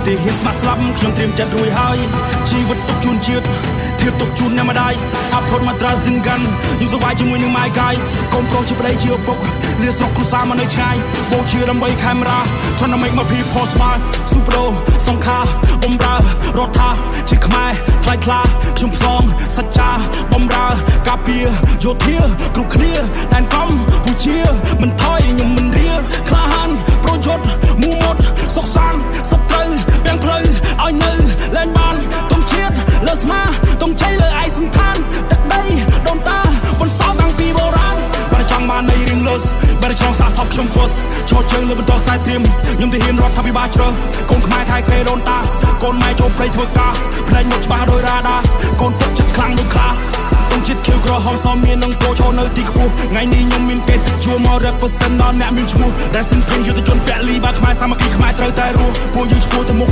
ទីហ៊ានស្មាក់ស្លាប់ខ្ញុំត្រៀមចិត្តរួចហើយជីវិតទុកជូនជាតិធៀបទុកជូនអ្នកម្ដាយអាផុតមកត្រាសិនកាន់ខ្ញុំសវាយជាមួយនឹងម៉ាយកាយកូនប្រុសជាប្តីជាឪពុកលាស្រុកគ្រួសារមកនៅឆ្ងាយបូជាដើម្បីខេមរា Trying to make my people smile Super សង្ខាបំរើរដ្ឋាជាខ្មែរផ្លាយខ្លាខ្ញុំផ្សងសច្ចាបំរើការពារយោធាគ្រប់គ្នាដែនកំពូជាមិនថយខ្ញុំមិនរៀក្លាហានប្រយុទ្ធមូមុតសុខសាន្តសត្រូវទាំងផ្លូវឲ្យនៅលែងបានទុំជាតិលើស្មាទុំជ័យលើឯសន្តានទឹកដីដូនតាបន្សល់តាំងពីបុរាណបើចង់បាននៃរៀងលឹសបើចង់សាកសពខ្ញុំ first ឈរជើងលើបន្តខ្សែត្រៀមខ្ញុំទៅហ៊ានរដ្ឋាភិបាលជ្រើសកូនខ្មែរថៃគេដូនតាកូនម៉ែចូលព្រៃធ្វើការផ្លែងមុខច្បាស់ដោយរ៉ាដាកូនទឹកចិត្តខ្លាំងដូចខ្លាទុំជាតិខៀវក្រហមសមមាននឹងគោឈរនៅទីខ្ពស់ថ្ងៃនេះខ្ញុំមានពេទ្យជួមក represent ដល់អ្នកមានឈ្មោះ Rest in peace យុទ្ធជនពលីបើខ្មែរសាមគ្គីខ្មែរត្រូវតែរស់ពួកយើងឈ្មោះទៅមុខ